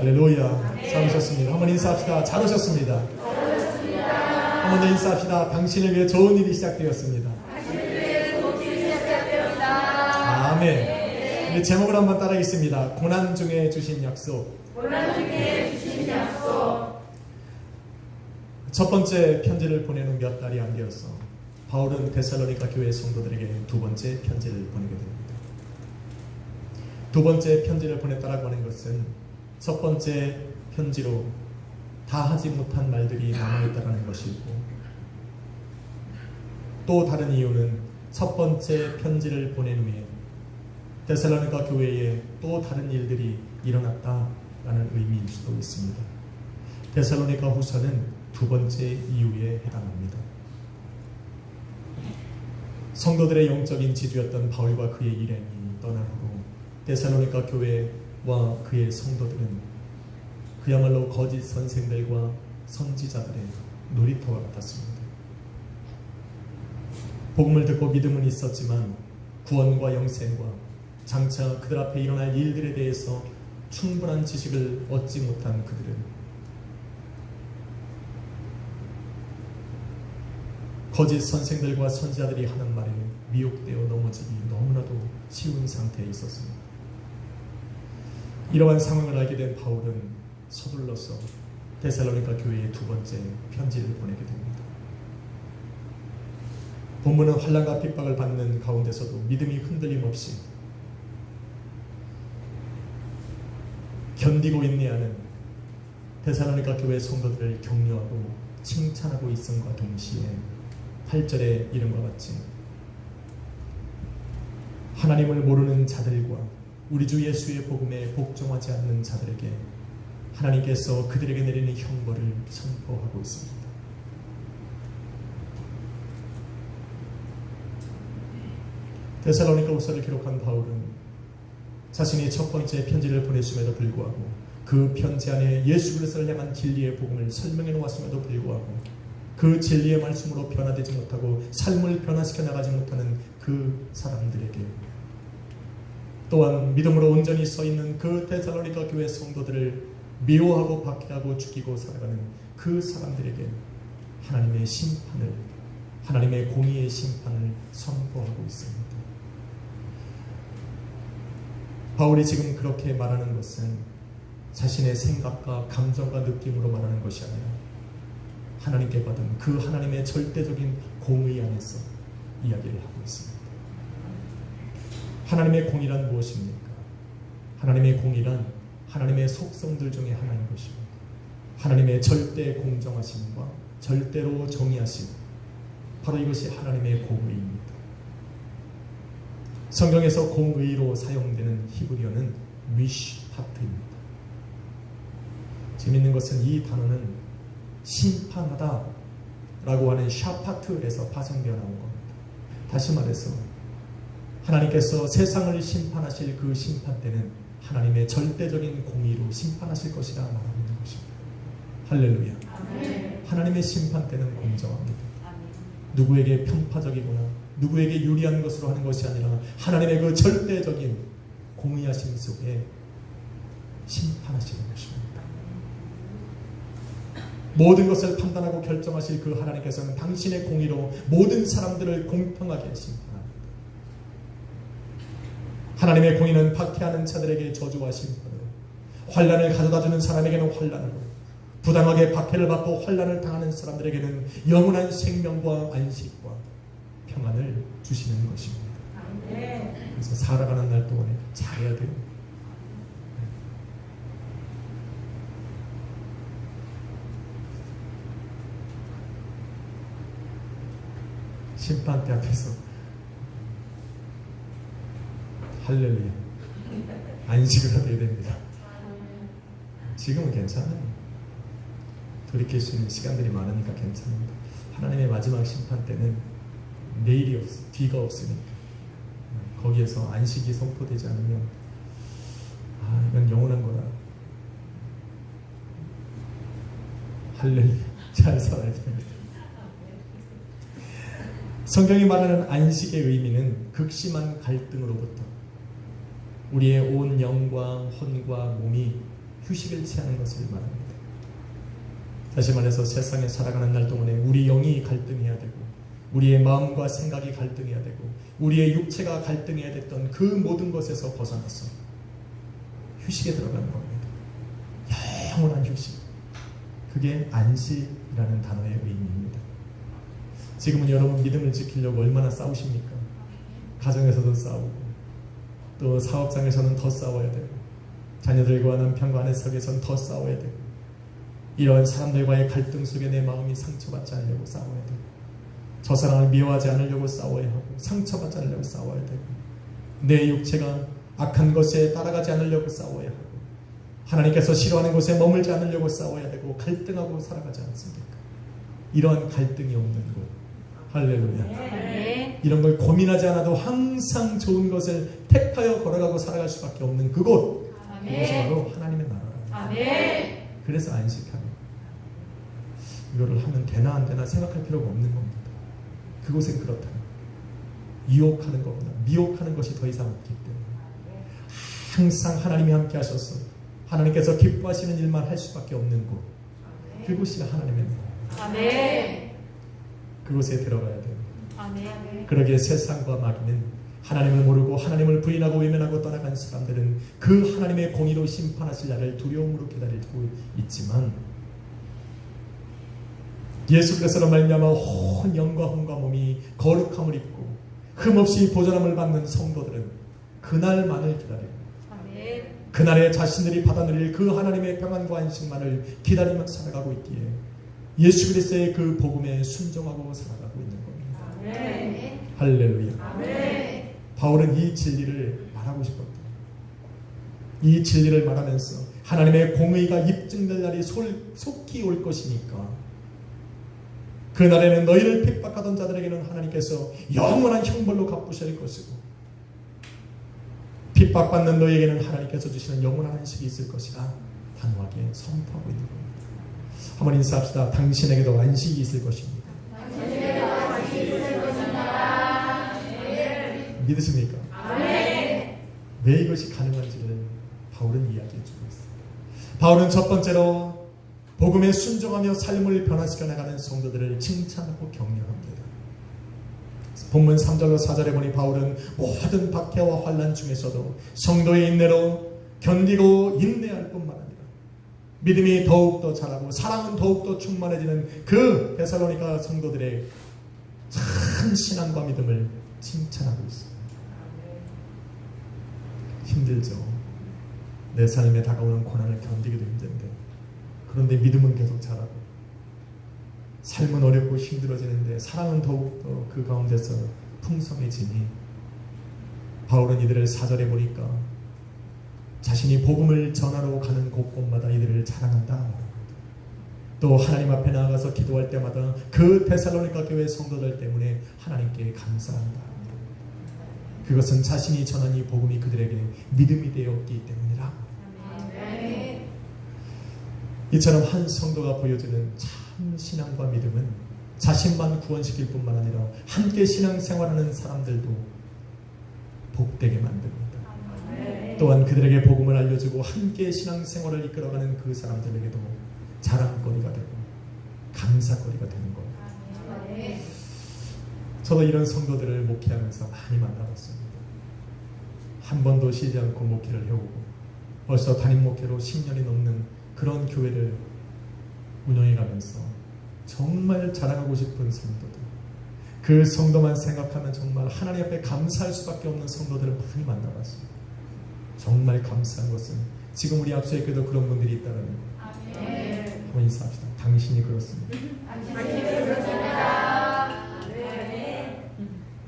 할렐루야. 잘 오셨습니다. 한번 인사합시다. 잘 오셨습니다. 한번 더 인사합시다. 당신을 위해 좋은 일이 시작되었습니다. 아멘. 우리 제목을 한번 따라하겠습니다. 고난 중에 주신 약속. 첫 번째 편지를 보내는 몇 달이 안 되었어. 바울은 데살로니가 교회 성도들에게 두 번째 편지를 보내게 됩니다. 두 번째 편지를 보냈다라고 하는 것은 첫 번째 편지로 다 하지 못한 말들이 남아있다는 것이고, 또 다른 이유는 첫 번째 편지를 보낸 후에 데살로니가 교회에 또 다른 일들이 일어났다라는 의미일 수도 있습니다. 데살로니가 후서는 두 번째 이유에 해당합니다. 성도들의 영적인 지주였던 바울과 그의 일행이 떠난 후로 데살로니가 교회와 그의 성도들은 그야말로 거짓 선생들과 선지자들의 놀이터와 같았습니다. 복음을 듣고 믿음은 있었지만 구원과 영생과 장차 그들 앞에 일어날 일들에 대해서 충분한 지식을 얻지 못한 그들은 거짓 선생들과 선지자들이 하는 말에 미혹되어 넘어지기 너무나도 쉬운 상태에 있었습니다. 이러한 상황을 알게 된 바울은 서둘러서 데살로니가 교회에 두 번째 편지를 보내게 됩니다. 본문은 환난과 핍박을 받는 가운데서도 믿음이 흔들림 없이 견디고 인내하는 데살로니가 교회 성도들을 격려하고 칭찬하고 있음과 동시에 8절에 이름과 같이 하나님을 모르는 자들과 우리 주 예수의 복음에 복종하지 않는 자들에게 하나님께서 그들에게 내리는 형벌을 선포하고 있습니다. 데살로니가 후서를 기록한 바울은 자신이 첫 번째 편지를 보냈음에도 불구하고 그 편지 안에 예수 그리스도를 향한 진리의 복음을 설명해 놓았음에도 불구하고 그 진리의 말씀으로 변화되지 못하고 삶을 변화시켜 나가지 못하는 그 사람들에게, 또한 믿음으로 온전히 서 있는 그 데살로니가 교회 성도들을 미워하고 박해하고 죽이고 살아가는 그 사람들에게 하나님의 심판을, 하나님의 공의의 심판을 선포하고 있습니다. 바울이 지금 그렇게 말하는 것은 자신의 생각과 감정과 느낌으로 말하는 것이 아니라 하나님께 받은 그 하나님의 절대적인 공의 안에서 이야기를 하고 있습니다. 하나님의 공의란 무엇입니까? 하나님의 공의란 하나님의 속성들 중에 하나인 것입니다. 하나님의 절대 공정하심과 절대로 정의하심, 바로 이것이 하나님의 공의입니다. 성경에서 공의로 사용되는 히브리어는 미슈파트입니다. 재미있는 것은 이 단어는 심판하다 라고 하는 샤파트에서 파생되어 나온 겁니다. 다시 말해서 하나님께서 세상을 심판하실 그 심판 때는 하나님의 절대적인 공의로 심판하실 것이라 말하고 있는 것입니다. 할렐루야. 아멘. 하나님의 심판 때는 공정합니다. 아멘. 누구에게 편파적이거나 누구에게 유리한 것으로 하는 것이 아니라 하나님의 그 절대적인 공의하심 속에 심판하시는 것입니다. 모든 것을 판단하고 결정하실 그 하나님께서는 당신의 공의로 모든 사람들을 공평하게 심판합니다. 하나님의 공의는 박해하는 자들에게 저주와 심판으로, 환난을 가져다주는 사람에게는 환난으로, 부당하게 박해를 받고 환난을 당하는 사람들에게는 영원한 생명과 안식과 평안을 주시는 것입니다. 그래서 살아가는 날 동안에 잘해야 돼요. 심판대 앞에서 할렐루야 안식을 하게 됩니다. 지금은 괜찮아요. 돌이킬 수 있는 시간들이 많으니까 괜찮습니다. 하나님의 마지막 심판 때는 내일이 뒤가 없으니까 거기에서 안식이 선포되지 않으면 이건 영원한 거다. 할렐루야 잘 살아야 됩니다. 성경이 말하는 안식의 의미는 극심한 갈등으로부터 우리의 온 영과 혼과 몸이 휴식을 취하는 것을 말합니다. 다시 말해서 세상에 살아가는 날 동안에 우리 영이 갈등해야 되고 우리의 마음과 생각이 갈등해야 되고 우리의 육체가 갈등해야 됐던 그 모든 것에서 벗어나서 휴식에 들어가는 겁니다. 영원한 휴식. 그게 안식이라는 단어의 의미입니다. 지금은 여러분 믿음을 지키려고 얼마나 싸우십니까? 가정에서도 싸우고 또 사업장에서는 더 싸워야 되고 자녀들과 남편과 아내 사이에서는 더 싸워야 되고 이러한 사람들과의 갈등 속에 내 마음이 상처받지 않으려고 싸워야 되고 저 사람을 미워하지 않으려고 싸워야 하고 상처받지 않으려고 싸워야 되고 내 육체가 악한 것에 따라가지 않으려고 싸워야 하고 하나님께서 싫어하는 곳에 머물지 않으려고 싸워야 되고 갈등하고 살아가지 않습니까? 이러한 갈등이 없는 곳. 할렐루야. 네. 이런 걸 고민하지 않아도 항상 좋은 것을 택하여 걸어가고 살아갈 수밖에 없는 그곳. 그것이 바로 하나님의 나라입니다. 그래서 안식하는 이거를 하면 되나 안 되나 생각할 필요가 없는 겁니다. 그곳엔 그렇다. 유혹하는 것보다 미혹하는 것이 더 이상 없기 때문에 항상 하나님이 함께 하셔서 하나님께서 기뻐하시는 일만 할 수밖에 없는 곳. 그곳이 하나님의 나라. 그곳에 들어가야 돼요. 그러기에 세상과 마귀는 하나님을 모르고 하나님을 부인하고 외면하고 떠나간 사람들은 그 하나님의 공의로 심판하실 날을 두려움으로 기다리고 있지만 예수 그리스도로 말미암아 온 영과 혼과 몸이 거룩함을 입고 흠없이 보존함을 받는 성도들은 그날만을 기다리고 그날에 자신들이 받아 누릴 그 하나님의 평안과 안식만을 기다리며 살아가고 있기에 예수 그리스도의 그 복음에 순종하고 살아가고 있는 겁니다. 할렐루야. 바울은 이 진리를 말하고 싶었다. 이 진리를 말하면서 하나님의 공의가 입증될 날이 속히 올 것이니까 그날에는 너희를 핍박하던 자들에게는 하나님께서 영원한 형벌로 갚으실 것이고 핍박받는 너희에게는 하나님께서 주시는 영원한 안식이 있을 것이다. 단호하게 선포하고 있는 겁니다. 한번 인사합시다. 당신에게도 안식이 있을 것입니다. 믿으십니까? 왜 이것이 가능한지를 바울은 이야기해주고 있습니다. 바울은 첫 번째로 복음에 순종하며 삶을 변화시켜 나가는 성도들을 칭찬하고 격려합니다. 본문 3절로 4절에 보니 바울은 모든 박해와 환난 중에서도 성도의 인내로 견디고 인내할 뿐만 아니라 믿음이 더욱더 자라고 사랑은 더욱더 충만해지는 그 데살로니가 성도들의 참 신앙과 믿음을 칭찬하고 있습니다. 힘들죠. 내 삶에 다가오는 고난을 견디기도 힘든데 그런데 믿음은 계속 자라고 삶은 어렵고 힘들어지는데 사랑은 더욱더 그 가운데서 풍성해지니 바울은 이들을 4절에 보니까 자신이 복음을 전하러 가는 곳곳마다 이들을 자랑한다. 또 하나님 앞에 나아가서 기도할 때마다 그 데살로니가 교회 성도들 때문에 하나님께 감사한다. 그것은 자신이 전한 이 복음이 그들에게 믿음이 되었기 때문이라. 이처럼 한 성도가 보여주는 참 신앙과 믿음은 자신만 구원시킬 뿐만 아니라 함께 신앙생활하는 사람들도 복되게 만듭니다. 또한 그들에게 복음을 알려주고 함께 신앙생활을 이끌어가는 그 사람들에게도 자랑거리가 되고 감사거리가 되는 겁니다. 저도 이런 성도들을 목회하면서 많이 만나봤습니다. 한 번도 쉬지 않고 목회를 해오고 벌써 담임 목회로 10년이 넘는 그런 교회를 운영해가면서 정말 자랑하고 싶은 성도들, 그 성도만 생각하면 정말 하나님 앞에 감사할 수밖에 없는 성도들을 많이 만나봤습니다. 정말 감사한 것은 지금 우리 앞서에도 그런 분들이 있다는 거. 한번 인사합시다. 당신이 그렇습니다.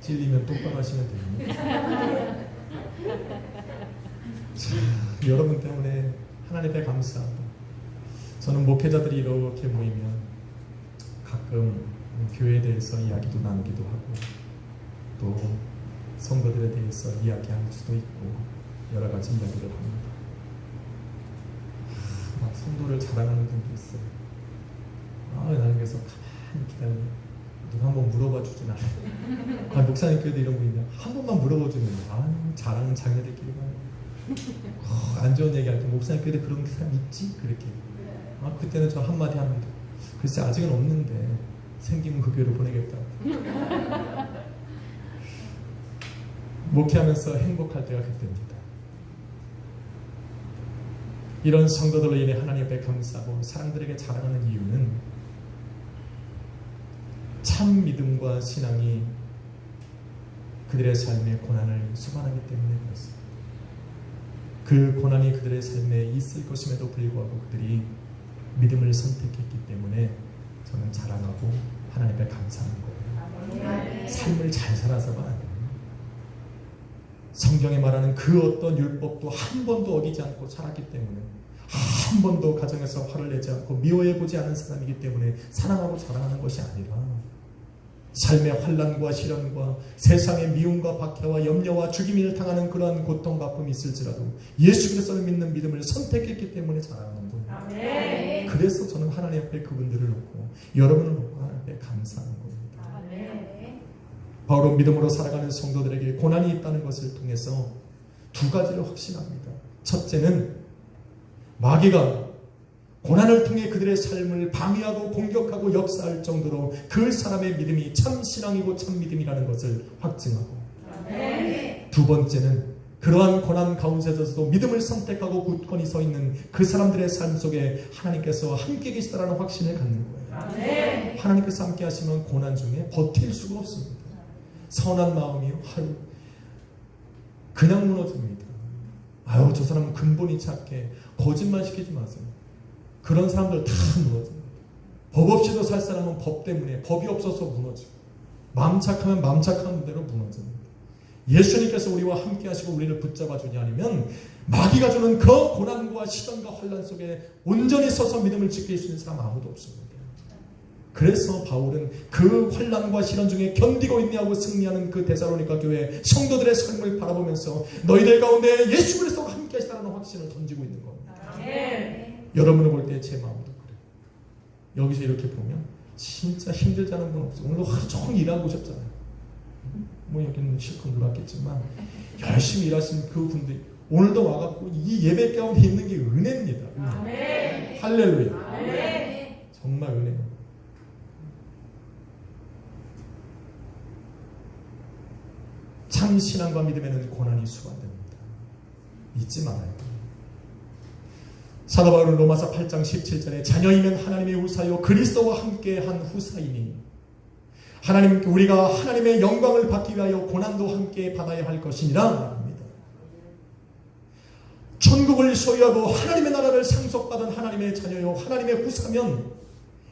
찔리면 똑바로 하시면 됩니다. 여러분 때문에 하나님께 감사합니다. 저는 목회자들이 이렇게 모이면 가끔 교회에 대해서 이야기도 나누기도 하고 또 성도들에 대해서 이야기할 수도 있고 여러 가지 이야기를 합니다. 막 성도를 자랑하는 분도 있어요. 하나님께서 가만히 기다려. 누가 한번 물어봐 주진 않아요. 목사님께도 이런 거 있냐? 한 번만 물어봐 주면 자랑은 자기네들끼리 봐요. 안 좋은 얘기할 때 목사님 그래도 그런 사람 있지? 그렇게. 그때는 저 한마디 합니다. 글쎄 아직은 없는데 생기면 그 교회로 보내겠다. 목회하면서 행복할 때가 그때입니다. 이런 성도들로 인해 하나님 앞에 감사하고 사람들에게 자랑하는 이유는 참 믿음과 신앙이 그들의 삶의 고난을 수반하기 때문에 그렇습니다. 그 고난이 그들의 삶에 있을 것임에도 불구하고 그들이 믿음을 선택했기 때문에 저는 자랑하고 하나님 앞에 감사하는 거예요. 삶을 잘 살아서가 아니에요. 성경에 말하는 그 어떤 율법도 한 번도 어기지 않고 살았기 때문에, 한 번도 가정에서 화를 내지 않고 미워해보지 않은 사람이기 때문에 사랑하고 자랑하는 것이 아니라 삶의 환난과 시련과 세상의 미움과 박해와 염려와 죽임을 당하는 그러한 고통과 아픔이 있을지라도 예수 그리스도를 믿는 믿음을 선택했기 때문에 자랑하는 거예요. 아멘. 그래서 저는 하나님 앞에 그분들을 놓고 여러분을 놓고 하나님 앞에 감사하는 겁니다. 아멘. 바로 믿음으로 살아가는 성도들에게 고난이 있다는 것을 통해서 두 가지를 확신합니다. 첫째는 마귀가 고난을 통해 그들의 삶을 방해하고 공격하고 역사할 정도로 그 사람의 믿음이 참 신앙이고 참 믿음이라는 것을 확증하고, 두 번째는 그러한 고난 가운데서도 믿음을 선택하고 굳건히 서 있는 그 사람들의 삶 속에 하나님께서 함께 계시다라는 확신을 갖는 거예요. 하나님께서 함께 하시면 고난 중에 버틸 수가 없습니다. 선한 마음이요, 그냥 무너집니다. 아유, 저 사람은 근본이 착해. 거짓말 시키지 마세요. 그런 사람들 다 무너집니다. 법 없이도 살 사람은 법 때문에, 법이 없어서 무너지고, 마음 착하면 마음 착한 대로 무너집니다. 예수님께서 우리와 함께 하시고 우리를 붙잡아 주냐 아니면 마귀가 주는 그 고난과 시련과 환난 속에 온전히 서서 믿음을 지킬 수 있는 사람 아무도 없습니다. 그래서 바울은 그 환난과 시련 중에 견디고 있냐고 승리하는 그 데살로니가 교회 성도들의 삶을 바라보면서 너희들 가운데 예수 그리스도가 함께 하시다는 확신을 던지고 있는 겁니다. 여러분을 볼 때 제 마음도 그래요. 여기서 이렇게 보면 진짜 힘들지 않은 분 없어요. 오늘도 하루 종일 일하고 오셨잖아요. 뭐 여기는 실컷 놀았겠지만 열심히 일하신 그 분들이 오늘도 와갖고 이 예배 가운데 있는 게 은혜입니다. 은혜. 할렐루야. 정말 은혜예요. 참 신앙과 믿음에는 고난이 수반됩니다. 잊지 말아요. 사도 바울은 로마서 8장 17절에 자녀이면 하나님의 후사요 그리스도와 함께한 후사이니 하나님 우리가 하나님의 영광을 받기 위하여 고난도 함께 받아야 할 것이니라 합니다. 천국을 소유하고 하나님의 나라를 상속받은 하나님의 자녀요 하나님의 후사면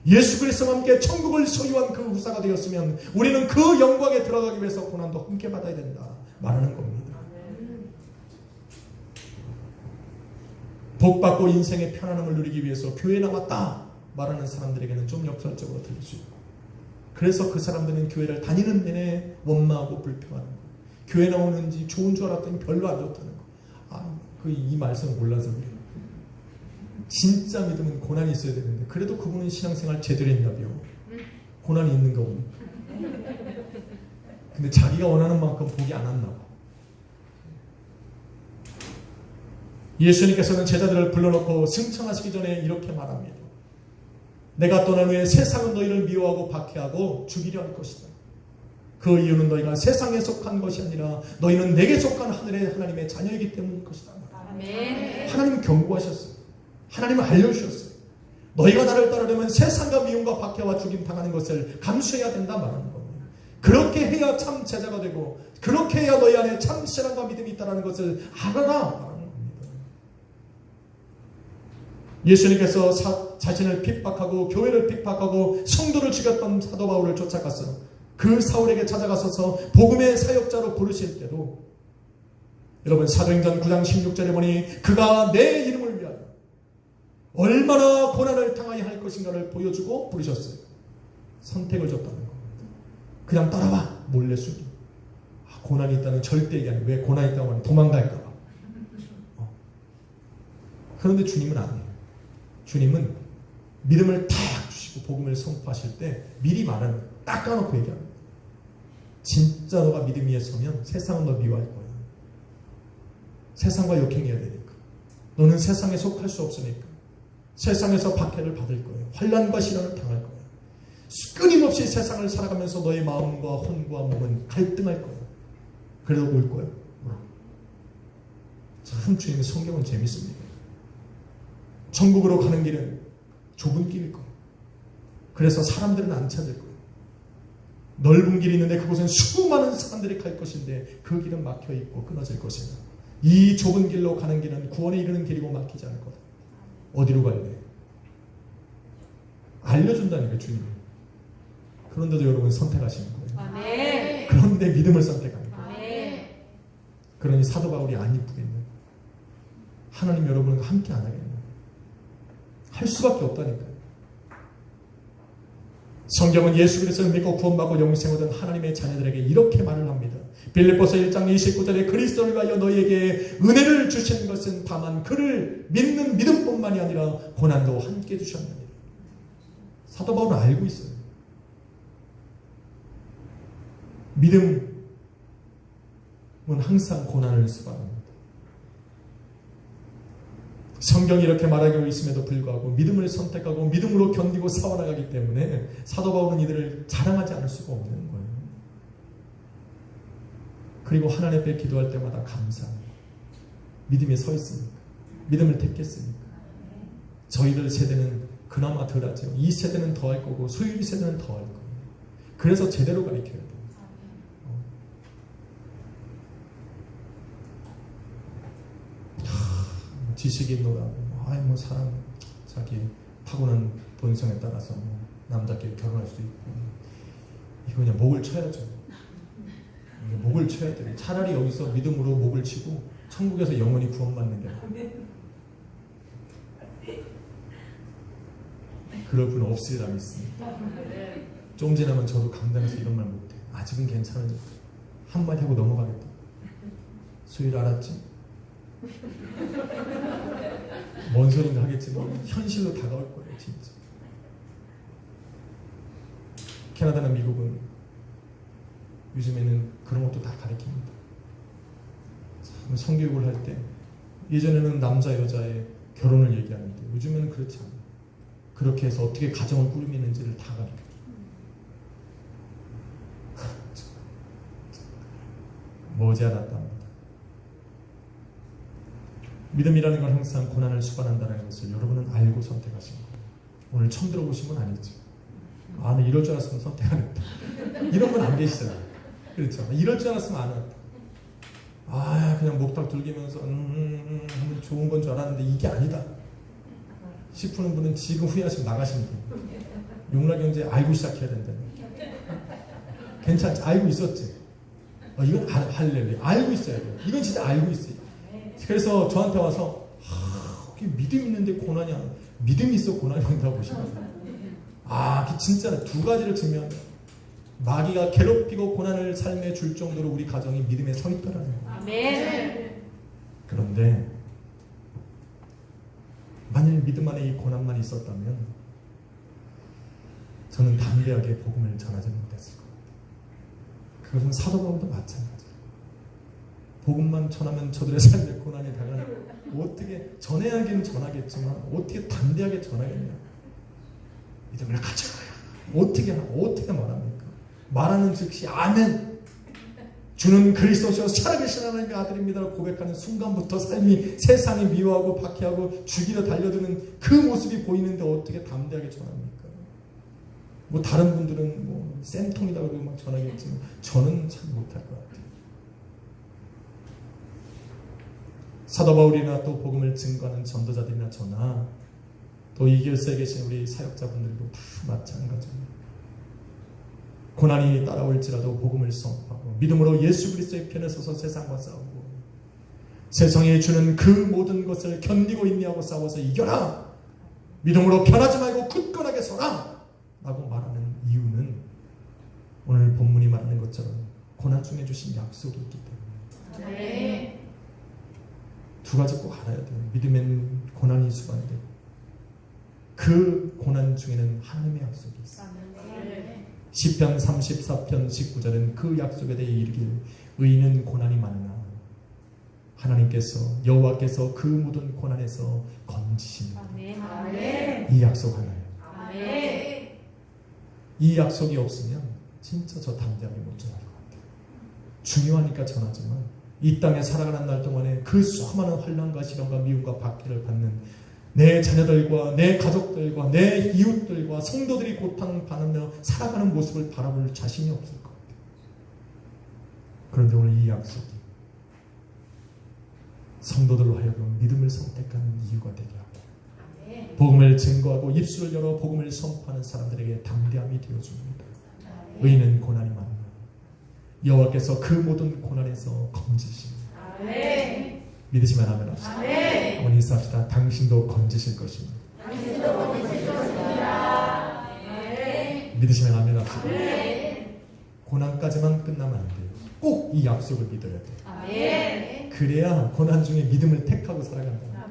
예수 그리스도와 함께 천국을 소유한 그 후사가 되었으면 우리는 그 영광에 들어가기 위해서 고난도 함께 받아야 된다 말하는 겁니다. 복받고 인생의 편안함을 누리기 위해서 교회에 나왔다 말하는 사람들에게는 좀 역설적으로 들릴 수 있고, 그래서 그 사람들은 교회를 다니는 내내 원망하고 불평하는 거예요. 교회 나오는지 좋은 줄 알았더니 별로 안 좋다는 거예요. 이 말씀을 몰라서 그래요. 진짜 믿음은 고난이 있어야 되는데 그래도 그분은 신앙생활 제대로 했나봐요. 고난이 있는가 보니. 근데 자기가 원하는 만큼 복이 안 왔나 봐. 예수님께서는 제자들을 불러놓고 승천하시기 전에 이렇게 말합니다. 내가 떠난 후에 세상은 너희를 미워하고 박해하고 죽이려 할 것이다. 그 이유는 너희가 세상에 속한 것이 아니라 너희는 내게 속한 하늘의 하나님의 자녀이기 때문일 것이다. 아멘. 하나님은 경고하셨어요. 하나님은 알려주셨어요. 너희가 나를 따르려면 세상과 미움과 박해와 죽임 당하는 것을 감수해야 된다 말하는 겁니다. 그렇게 해야 참 제자가 되고 그렇게 해야 너희 안에 참 신앙과 믿음이 있다는 것을 알아라. 예수님께서 자신을 핍박하고 교회를 핍박하고 성도를 죽였던 사도 바울을 쫓아가서 그 사울에게 찾아가서서 복음의 사역자로 부르실 때도 여러분 사도행전 9장 16절에 보니 그가 내 이름을 위하여 얼마나 고난을 당하여야 할 것인가를 보여주고 부르셨어요. 선택을 줬다는 겁니다. 그냥 따라와 몰래 숨기. 고난이 있다는 절대 얘기 아니에요. 왜 고난이 있다고 하면 도망갈까 봐. 그런데 주님은 아니에요. 주님은 믿음을 탁 주시고 복음을 선포하실 때 미리 말하는 딱 까놓고 얘기합니다. 진짜 너가 믿음 위에 서면 세상은 너 미워할 거야. 세상과 역행해야 되니까. 너는 세상에 속할 수 없으니까. 세상에서 박해를 받을 거예요. 환난과 시련을 당할 거예요. 끊임없이 세상을 살아가면서 너의 마음과 혼과 몸은 갈등할 거예요. 그래도 올 거예요. 참 주님의 성경은 재밌습니다. 천국으로 가는 길은 좁은 길일 거예요. 그래서 사람들은 안 찾을 거예요. 넓은 길이 있는데 그곳은 수많은 사람들이 갈 것인데 그 길은 막혀있고 끊어질 것이다. 이 좁은 길로 가는 길은 구원에 이르는 길이고 막히지 않을 거다. 어디로 갈래? 알려준다니까 주님이. 그런데도 여러분 선택하시는 거예요. 아멘. 그런데 믿음을 선택하는 거예요. 아멘. 그러니 사도 바울이 안 이쁘겠네요. 하나님 여러분과 함께 안 하겠네요. 할 수밖에 없다니까요. 성경은 예수 그리스도를 믿고 구원받고 영생을 얻은 하나님의 자녀들에게 이렇게 말을 합니다. 빌립보서 1장 29절에 그리스도를 위하여 너희에게 은혜를 주시는 것은 다만 그를 믿는 믿음뿐만이 아니라 고난도 함께 주셨느니라. 사도 바울은 알고 있어요. 믿음은 항상 고난을 수반합니다. 성경이 이렇게 말하고 있음에도 불구하고 믿음을 선택하고 믿음으로 견디고 싸워나가기 때문에 사도 바울은 이들을 자랑하지 않을 수가 없는 거예요. 그리고 하나님 앞에 기도할 때마다 감사합니다. 믿음에 서 있으니까. 믿음을 택했으니까. 저희들 세대는 그나마 덜하죠. 이 세대는 더 할 거고 소유리 세대는 더 할 거예요. 그래서 제대로 가르쳐야 돼요. 지식이 있노라고. 뭐 사람 자기 타고난 본성에 따라서 뭐 남자끼리 결혼할 수도 있고. 이거 그냥 목을 쳐야죠. 목을 쳐야 돼요. 차라리 여기서 믿음으로 목을 치고 천국에서 영원히 구원받는 게 나아요. 그럴 분 없으리라 믿습니다. 좀 지나면 저도 강단에서 이런 말 못해요. 아직은 괜찮으니까 한마디 하고 넘어가겠다. 수일 알았지? 뭔 소린가 하겠지만 현실로 다가올 거예요. 진짜. 캐나다나 미국은 요즘에는 그런 것도 다 가르칩니다. 성교육을 할 때 예전에는 남자 여자의 결혼을 얘기합니다. 요즘에는 그렇지 않아요. 그렇게 해서 어떻게 가정을 꾸리는지를 다 가르쳐요. 머지않았답니다. 믿음이라는 건 항상 고난을 수반한다는 것을 여러분은 알고 선택하신 거예요. 오늘 처음 들어보신 건 아니죠. 나 이럴 줄 알았으면 선택 안 했다. 이런 분 안 계시잖아요. 그렇죠. 이럴 줄 알았으면 안 했다. 그냥 목탁 dur기면서 하면 좋은 건 줄 알았는데 이게 아니다 싶으는 분은 지금 후회하시면 나가시면 돼요. 용락경제 알고 시작해야 된다. 괜찮지? 알고 있었지? 이건 할렐루야. 알고 있어야 돼요. 이건 진짜 알고 있어요. 그래서 저한테 와서 믿음 있는데 고난이 안 와. 믿음이 있어 고난이 온다고 보시면 진짜 두 가지를 증명합니다. 마귀가 괴롭히고 고난을 삶에 줄 정도로 우리 가정이 믿음에 서 있더라는 거예요. 아멘. 그런데 만일 믿음 안에 이 고난만 있었다면 저는 담대하게 복음을 전하지 못했을 겁니다. 그것은 사도 바울도 마찬가지예요. 복음만 전하면 저들의 삶에 고난이 당하는 어떻게 전해야긴 전하겠지만 어떻게 담대하게 전하겠냐. 믿음을 가져가야 어떻게 말합니까? 말하는 즉시 아멘 주는 그리스도시요 살아계신 하나님의 아들입니다 고백하는 순간부터 삶이 세상이 미워하고 박해하고 죽이려 달려드는 그 모습이 보이는데 어떻게 담대하게 전합니까? 뭐 다른 분들은 뭐 쌤통이다 그러고 막 전하겠지만 저는 참 못할 것 같아요. 사도 바울이나 또 복음을 증거하는 전도자들이나 저나 또 이 교회에 계신 우리 사역자분들도 다 마찬가지입니다. 고난이 따라올지라도 복음을 선포하고 믿음으로 예수 그리스도의 편에 서서 세상과 싸우고 세상에 주는 그 모든 것을 견디고 인내하고 싸워서 이겨라. 믿음으로 변하지 말고 굳건하게 서라 라고 말하는 이유는 오늘 본문이 말하는 것처럼 고난 중에 주신 약속이 있기 때문에 네. 두 가지 꼭 알아야 돼요. 믿음에는 고난이 수반이 되고 그 고난 중에는 하나님의 약속이 있어요. 시편 34편 19절은 그 약속에 대해 이르길 의인은 고난이 많으나 하나님께서 여호와께서 그 모든 고난에서 건지십니다. 아멘. 이 약속 하나요. 아멘. 이 약속이 없으면 진짜 저 담대하게 못 전할 것 같아요. 중요하니까 전하지만 이 땅에 살아가는 날 동안에 그 수많은 환난과 시련과 미움과 박해를 받는 내 자녀들과 내 가족들과 내 이웃들과 성도들이 고통받으며 살아가는 모습을 바라볼 자신이 없을 것 같아요. 그런데 오늘 이 약속이 성도들로 하여금 믿음을 선택하는 이유가 되게 하고 복음을 증거하고 입술을 열어 복음을 선포하는 사람들에게 담대함이 되어줍니다. 의인은 고난이 많으나 여호와께서 그 모든 고난에서 건지십니다. 믿으시면 아멘 합시다. 한번 인사합시다. 당신도 건지실 것입니다. 믿으시면 아멘 합시다. 고난까지만 끝나면 안 돼요. 꼭 이 약속을 믿어야 돼요. 그래야 고난 중에 믿음을 택하고 살아간다.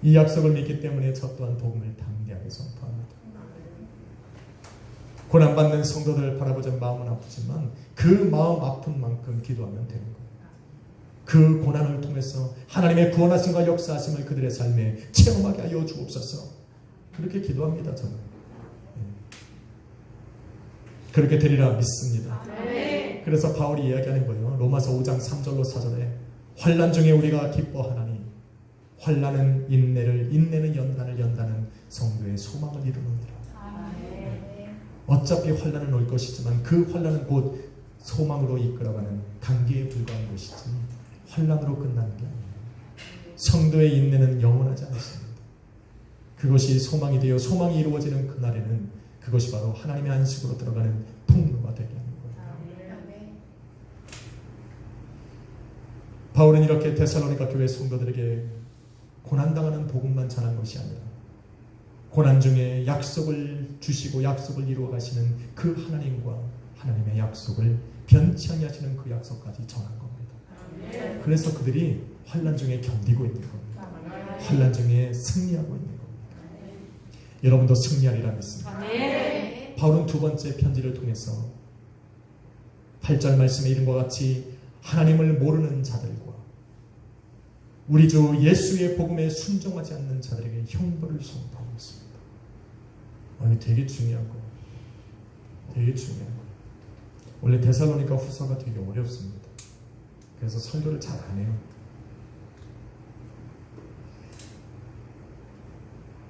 이 약속을 믿기 때문에 저 또한 복음을 담대하게 선포합니다. 고난받는 성도들을 바라보자 마음은 아프지만 그 마음 아픈 만큼 기도하면 되는 거예요. 그 고난을 통해서 하나님의 구원하심과 역사하심을 그들의 삶에 체험하게 하여 주옵소서. 그렇게 기도합니다. 저는 그렇게 되리라 믿습니다. 그래서 바울이 이야기하는 거예요. 로마서 5장 3절로 4절에 환난 중에 우리가 기뻐하나니 환난은 인내를, 인내는 연단을, 연단은 성도의 소망을 이루느니라. 어차피 환난은 올 것이지만 그 환난은 곧 소망으로 이끌어가는 단계에 불과한 것이지 환난으로 끝나는 게 아니에요. 성도의 인내는 영원하지 않습니다. 그것이 소망이 되어 소망이 이루어지는 그날에는 그것이 바로 하나님의 안식으로 들어가는 통로가 되게 하는 거예요. 바울은 이렇게 데살로니가 교회 성도들에게 고난당하는 복음만 전한 것이 아니라 고난 중에 약속을 주시고 약속을 이루어 가시는 그 하나님과 하나님의 약속을 변치 아니하시는 그 약속까지 전한 겁니다. 그래서 그들이 환난 중에 견디고 있는 겁니다. 환난 중에 승리하고 있는 겁니다. 여러분도 승리하리라 믿습니다. 바울은 두 번째 편지를 통해서 8절 말씀에 이른과 같이 하나님을 모르는 자들과 우리 주 예수의 복음에 순종하지 않는 자들에게 형벌을 선포하고 있습니다. 이게 되게 중요한 거. 되게 중요한 거. 원래 데살로니가 후서가 되게 어렵습니다. 그래서 설교를 잘 안 해요.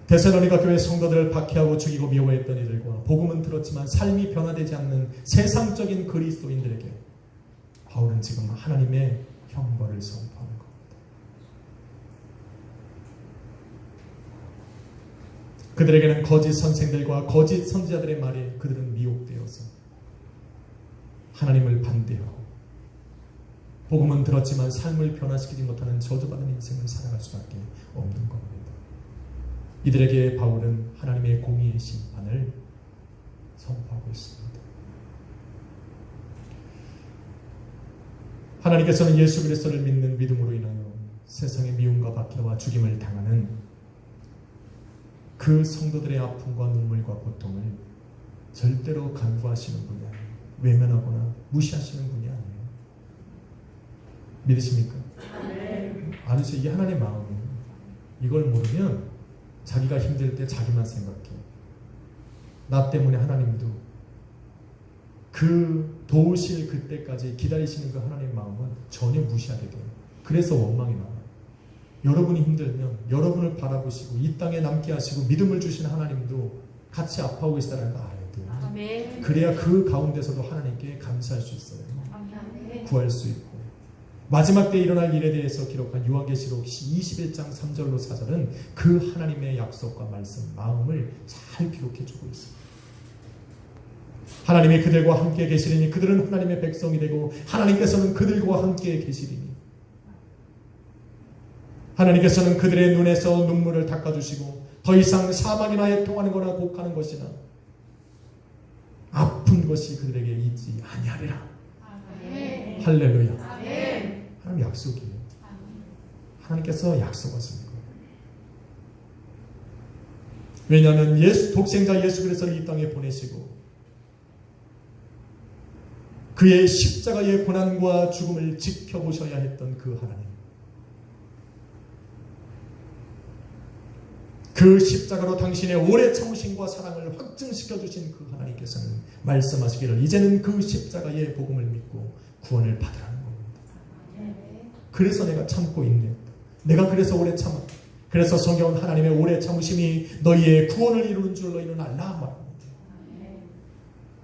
데살로니가 교회 성도들을 박해하고 죽이고 미워했던 이들과 복음은 들었지만 삶이 변화되지 않는 세상적인 그리스도인들에게 바울은 지금 하나님의 형벌을 선포하는 겁니다. 그들에게는 거짓 선생들과 거짓 선지자들의 말에 그들은 미혹되어서 하나님을 반대하고 복음은 들었지만 삶을 변화시키지 못하는 저주받은 인생을 살아갈 수밖에 없는 겁니다. 이들에게 바울은 하나님의 공의의 심판을 선포하고 있습니다. 하나님께서는 예수 그리스도를 믿는 믿음으로 인하여 세상의 미움과 박해와 죽임을 당하는 그 성도들의 아픔과 눈물과 고통을 절대로 간과하시는 분이 아니에요. 외면하거나 무시하시는 분이 아니에요. 믿으십니까? 아니죠. 이게 하나님의 마음이에요. 이걸 모르면 자기가 힘들 때 자기만 생각해. 나 때문에 하나님도 그 도우실 그때까지 기다리시는 그 하나님의 마음은 전혀 무시하게 돼요. 그래서 원망이 나와요. 여러분이 힘들면 여러분을 바라보시고 이 땅에 남게 하시고 믿음을 주신 하나님도 같이 아파하고 계시다는 걸 알아야 돼요. 아멘. 그래야 그 가운데서도 하나님께 감사할 수 있어요. 아멘. 구할 수 있고. 마지막 때 일어날 일에 대해서 기록한 요한계시록 21장 3절로 4절은 그 하나님의 약속과 말씀, 마음을 잘 기록해주고 있습니다. 하나님이 그들과 함께 계시리니 그들은 하나님의 백성이 되고 하나님께서는 그들과 함께 계시리니 하나님께서는 그들의 눈에서 눈물을 닦아주시고 더 이상 사망이나 해통하는 거나 곡하는 것이나 아픈 것이 그들에게 있지 아니하리라. 아멘. 할렐루야. 아멘. 하나님 약속이에요. 하나님께서 약속하신 거예요. 왜냐하면 독생자 예수 그리스도를 이 땅에 보내시고 그의 십자가의 고난과 죽음을 지켜보셔야 했던 그 하나님, 그 십자가로 당신의 오래 참으심과 사랑을 확증시켜 주신 그 하나님께서는 말씀하시기를 이제는 그 십자가의 복음을 믿고 구원을 받으라는 겁니다. 그래서 내가 참고 있네. 내가 그래서 오래 참아. 그래서 성경은 하나님의 오래 참으심이 너희의 구원을 이루는 줄 너희는 알라 말합니다.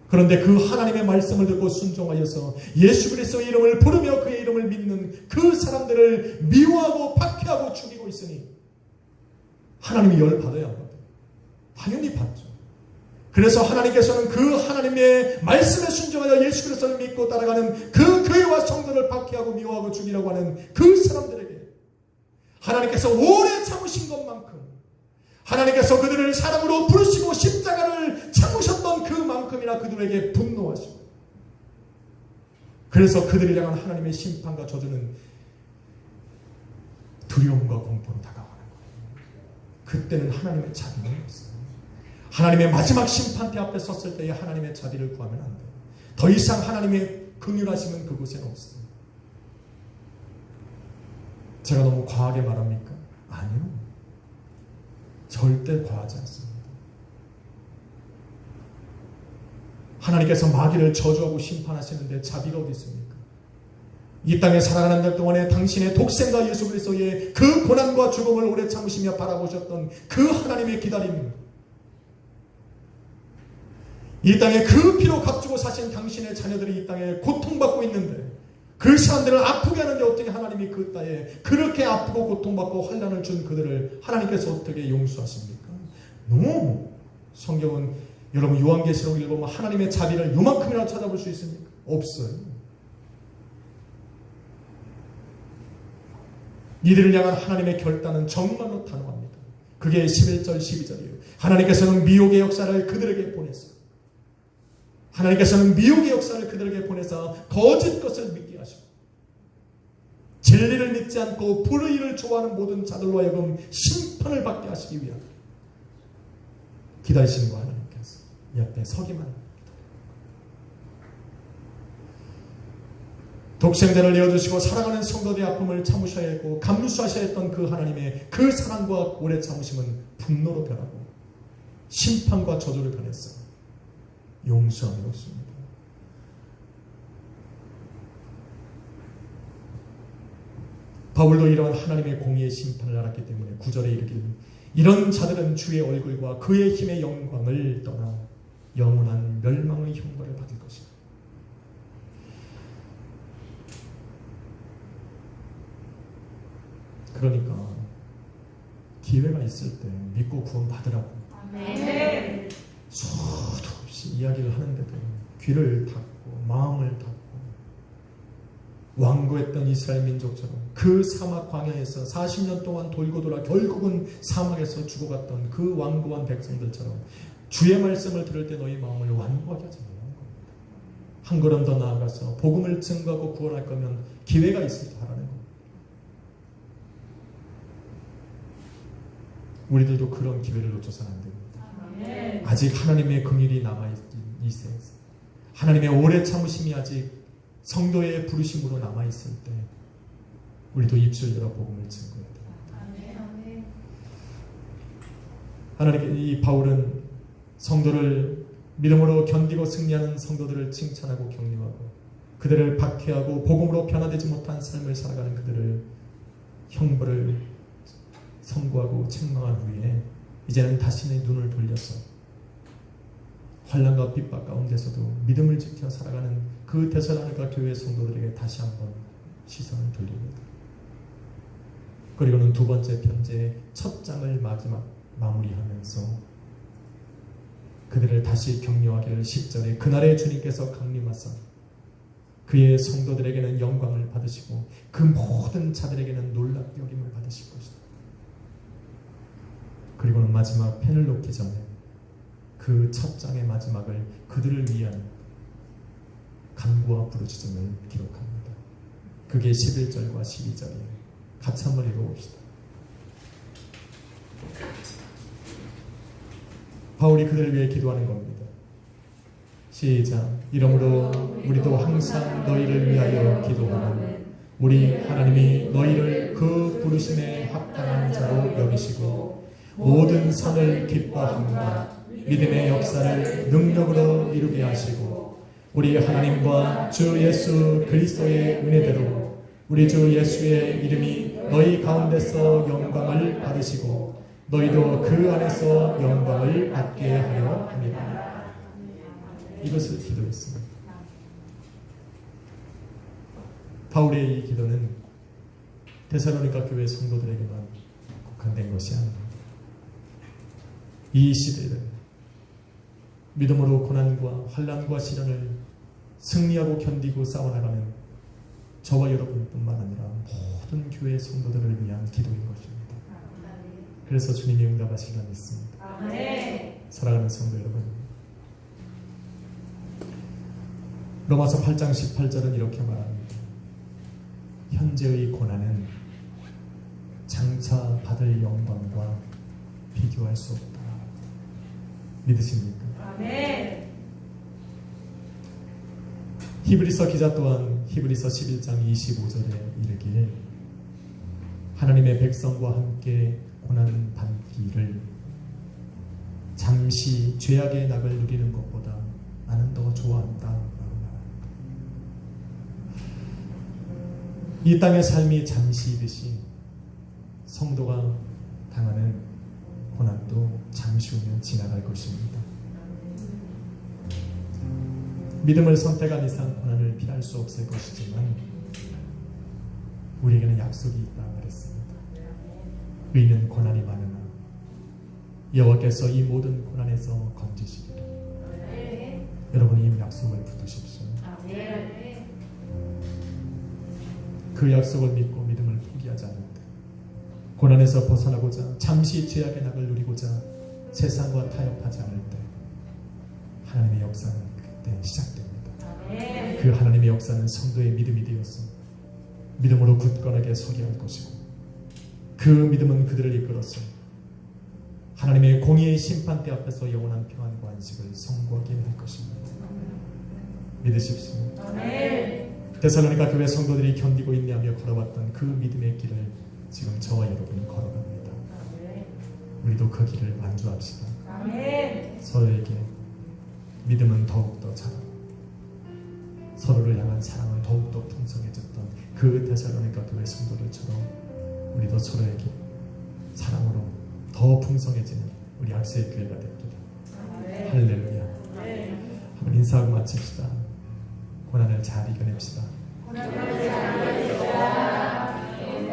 그런데 그 하나님의 말씀을 듣고 순종하여서 예수 그리스도의 이름을 부르며 그의 이름을 믿는 그 사람들을 미워하고 박해하고 죽이고 있으니 하나님이 열받아야 합니다. 당연히 받죠. 그래서 하나님께서는 그 하나님의 말씀에 순종하여 예수 그리스도를 믿고 따라가는 그 교회와 성도를 박해하고 미워하고 죽이라고 하는 그 사람들에게 하나님께서 오래 참으신 것만큼, 하나님께서 그들을 사랑으로 부르시고 십자가를 참으셨던 그만큼이나 그들에게 분노하시고, 그래서 그들을 향한 하나님의 심판과 저주는 두려움과 공포로 다가오는 거예요. 그때는 하나님의 자비는 없어요. 하나님의 마지막 심판대 앞에 섰을 때에 하나님의 자비를 구하면 안 돼요. 더 이상 하나님의 긍휼하심은 그곳에는 없어요. 제가 너무 과하게 말합니까? 아니요. 절대 과하지 않습니다. 하나님께서 마귀를 저주하고 심판하시는데 자비가 어디 있습니까? 이 땅에 살아가는 날 동안에 당신의 독생자 예수 그리스도의 그 고난과 죽음을 오래 참으시며 바라보셨던 그 하나님의 기다림, 이 땅에 그 피로 값주고 사신 당신의 자녀들이 이 땅에 고통받고 있는데 그 사람들을 아프게 하는데 어떻게 하나님이 그 땅에 그렇게 아프고 고통받고 환난을 준 그들을 하나님께서 어떻게 용서하십니까? No. 성경은 여러분 요한계시록 읽어보면 하나님의 자비를 요만큼이나 찾아볼 수 있습니까? 없어요. 이들을 향한 하나님의 결단은 정말로 단호합니다. 그게 11절 12절이에요. 하나님께서는 미혹의 역사를 그들에게 보내서 하나님께서는 미혹의 역사를 그들에게 보내서 거짓 것을 믿게 하시고 진리를 믿지 않고 불의를 좋아하는 모든 자들로 하여금 심판을 받게 하시기 위하여 기다리시는 거 하나님께서 옆에 서기만 합니다. 독생자를 내어주시고 사랑하는 성도들의 아픔을 참으셔야 했고 감수하셔야 했던 그 하나님의 그 사랑과 오래 참으심은 분노로 변하고 심판과 저주를 변했어요. 용서함이 없습니다. 바울도 이러한 하나님의 공의의 심판을 알았기 때문에 9절에 이르기를 이런 자들은 주의 얼굴과 그의 힘의 영광을 떠나 영원한 멸망의 형벌을 받을 것이다. 그러니까 기회가 있을 때 믿고 구원 받으라고 아멘. 수도 없이 이야기를 하는데도 귀를 닫고 마음을 닫고 완고했던 이스라엘 민족처럼 그 사막 광야에서 40년 동안 돌고 돌아 결국은 사막에서 죽어갔던 그 완고한 백성들처럼 주의 말씀을 들을 때 너희 마음을 완고하게 하지 말라는 겁니다. 한 걸음 더 나아가서 복음을 증거하고 구원할 거면 기회가 있을 때 하라는 겁니다. 우리들도 그런 기회를 놓쳐서는 안 됩니다. 아직 하나님의 긍휼이 남아있는 이 세상에서 하나님의 오래 참으심이 아직 성도의 부르심으로 남아있을 때 우리도 입술 열어 복음을 증거해야 됩니다. 하나님, 이 바울은 성도를 믿음으로 견디고 승리하는 성도들을 칭찬하고 격려하고 그들을 박해하고 복음으로 변화되지 못한 삶을 살아가는 그들을 형벌을 선고하고 책망한 후에 이제는 다시는 눈을 돌려서 환난과 핍박 가운데서도 믿음을 지켜 살아가는 그 데살로니가 교회 성도들에게 다시 한번 시선을 돌립니다. 그리고는 두 번째 편지의 첫 장을 마지막 마무리하면서 그들을 다시 격려하기를 10절에 그날의 주님께서 강림하사 그의 성도들에게는 영광을 받으시고 그 모든 자들에게는 놀랍게 여김을 받으실 것이다. 그리고는 마지막 펜을 놓기 전에 그 첫 장의 마지막을 그들을 위한 간구와 부르짖음을 기록합니다. 그게 11절과 12절이에요. 같이 한번 읽어봅시다. 바울이 그들을 위해 기도하는 겁니다. 시작. 이러므로 우리도 항상 너희를 위하여 기도하노니 우리 하나님이 너희를 그 부르심에 합당한 자로 여기시고 모든 선을 기뻐함과 믿음의 역사를 능력으로 이루게 하시고 우리 하나님과 주 예수 그리스도의 은혜대로 우리 주 예수의 이름이 너희 가운데서 영광을 받으시고 너희도 그 안에서 영광을 받게 하려 합니다. 이것을 기도했습니다. 바울의 이 기도는 데살로니가 교회 성도들에게만 국한된 것이 아닙니다. 이 시대를 믿음으로 고난과 환난과 시련을 승리하고 견디고 싸워나가는 저와 여러분뿐만 아니라 모든 교회 성도들을 위한 기도인 것입니다. 그래서 주님이 응답하시리라 믿습니다. 사랑하는 성도 여러분, 로마서 8장 18절은 이렇게 말합니다. 현재의 고난은 장차 받을 영광과 비교할 수 없다. 믿으십니까? 히브리서 기자 또한 히브리서 11장 25절에 이르기를 하나님의 백성과 함께 고난 받기를 잠시 죄악의 낙을 누리는 것보다 나는 더 좋아한다 라고 말합니다. 이 땅의 삶이 잠시이듯이 성도가 당하는 고난도 잠시 후면 지나갈 것입니다. 믿음을 선택한 이상 고난을 피할 수 없을 것이지만 우리에게는 약속이 있다 말했습니다. 의인은 고난이 많으나 여호와께서 이 모든 고난에서 건지시리라. 여러분이 이 약속을 붙드십시오. 그 약속을 믿고 믿음을 포기하지 않을 때 고난에서 벗어나고자 잠시 죄악의 낙을 누리고자 세상과 타협하지 않을 때 하나님의 역사는 그때 시작됩니다. 그 하나님의 역사는 성도의 믿음이 되어서 믿음으로 굳건하게 서게 할 것이고 그 믿음은 그들을 이끌어서 하나님의 공의의 심판대 앞에서 영원한 평안과 안식을 선고하게 할 것입니다. 믿으십시오. 데살로니가 교회 성도들이 견디고 인내하며 걸어왔던 그 믿음의 길을 지금 저와 여러분이 걸어갑니다. 우리도 그 길을 만주합시다. 서로에게 믿음은 더욱더 자라고 서로를 향한 사랑은 더욱더 풍성해졌던 그 데살로니가 교회 성도들처럼 우리도 서로에게 사랑으로 더 풍성해지는 우리 악세의 교회가 됩니다. 할렐루야. 한번 인사하고 마칩시다. 고난을 잘 이겨냅시다.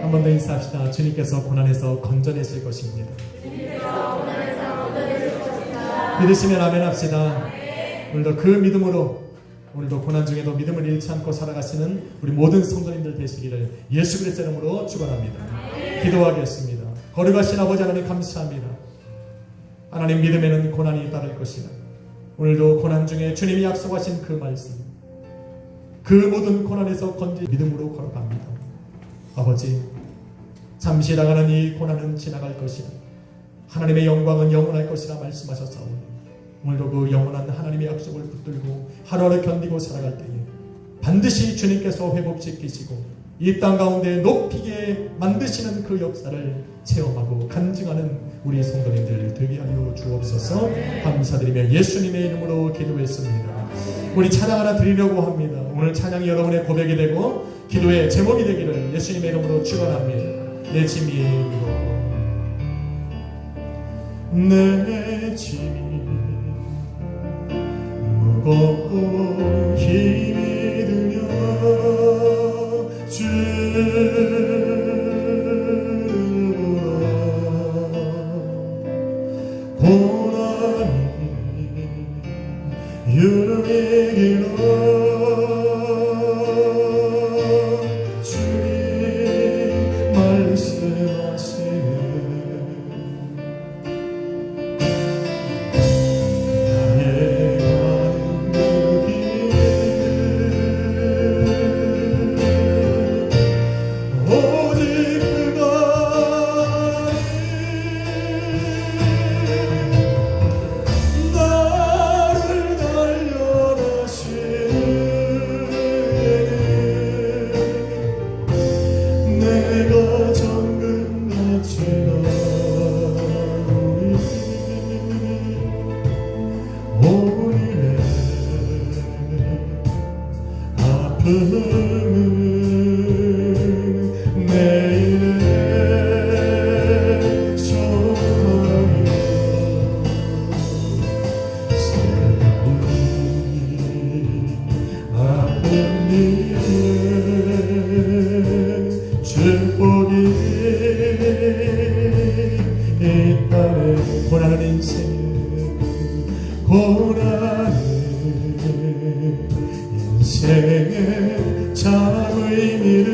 한 번 더 인사합시다. 주님께서 고난에서 건져내실 것입니다. 믿으시면 아멘 합시다. 오늘도 그 믿음으로 오늘도 고난 중에도 믿음을 잃지 않고 살아가시는 우리 모든 성도님들 되시기를 예수 그리스도의 이름으로 축원합니다. 기도하겠습니다. 거룩하신 아버지 하나님 감사합니다. 하나님 믿음에는 고난이 따를 것이다. 오늘도 고난 중에 주님이 약속하신 그 말씀 그 모든 고난에서 건지 믿음으로 걸어갑니다. 아버지 잠시 나가는 이 고난은 지나갈 것이다. 하나님의 영광은 영원할 것이라 말씀하셨사오니 오늘도 그 영원한 하나님의 약속을 붙들고 하루하루 견디고 살아갈 때에 반드시 주님께서 회복시키시고 이 땅 가운데 높이게 만드시는 그 역사를 체험하고 간증하는 우리 성도님들 되게 하여 주옵소서. 감사드리며 예수님의 이름으로 기도했습니다. 우리 찬양 하나 드리려고 합니다. 오늘 찬양이 여러분의 고백이 되고 기도의 제목이 되기를 예수님의 이름으로 축원합니다. 내 짐이 내 짐이 무겁고 힘이 들려 고난이 유름이 길어 주님 말씀하시네 나의 가는 그 길 이 땅에 고난은 인생의 고난은 인생의 참 의미를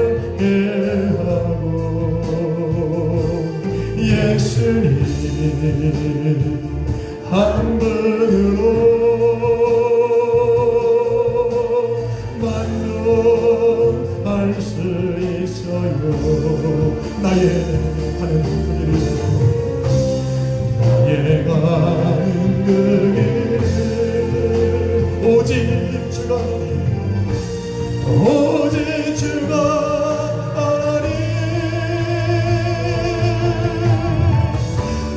알게 하고 예수님 한 분으로 만족할 수 있어요. 나의 가는 그 길, 나의 가는 그 길, 오직 주가 오직 주가 하나님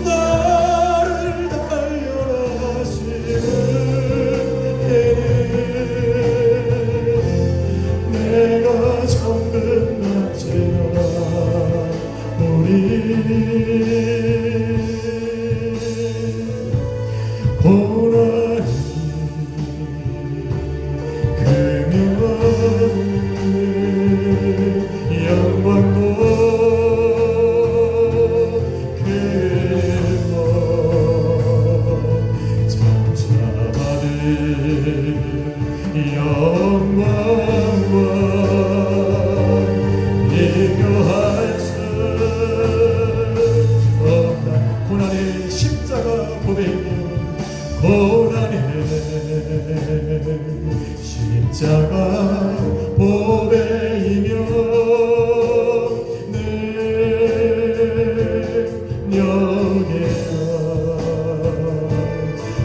나를 달려하시는 내가 정금 같지나 우리 고난이 영광도 그리워 잠자받은 영광과 비교할 수 없다. 고난의 십자가 고백이며 고난의 십자가 보배이며 능력이라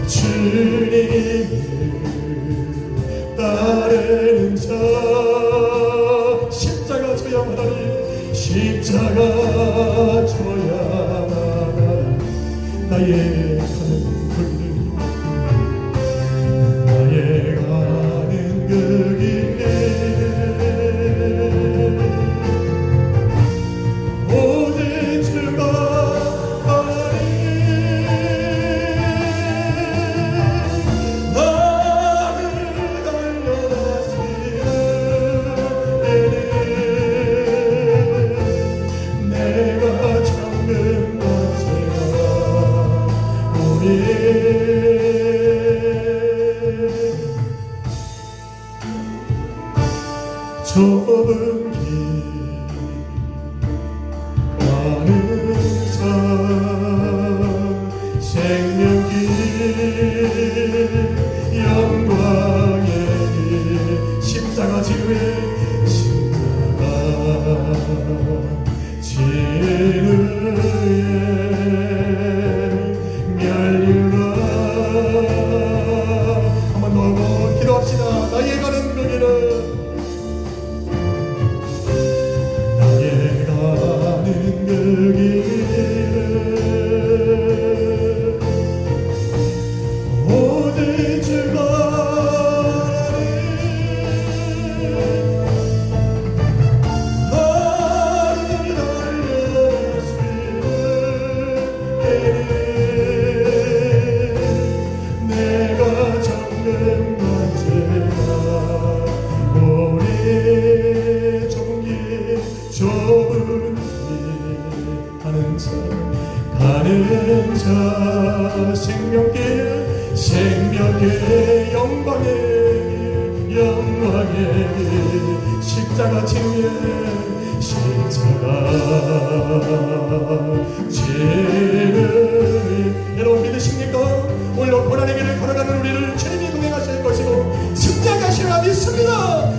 주님을 따르는 자 십자가 져야만하니 십자가 져야만하니 나의 가는 그 길 나의 가는 그 길 오직 주가 하나님 나를 달려하시는 내가 정금 같지나 우리 좁은 길 가는 삶 생명길 영광의 길 십자가 지루에 십자가 지루에 멸류가 한번 놀고 기도합시다. 나의 가는 그 길은 나의 가는 그 길은 오직 주가 나를 달려하시는 내가 정금 같지나 우리 좁은 길 가는 자 생명길 영광의 길 십자가 지루에 여러분 믿으십니까? 오늘 고난의 길을 걸어가는 우리를 주님이 동행하실 것이고 승리하게 하시리라 믿습니다.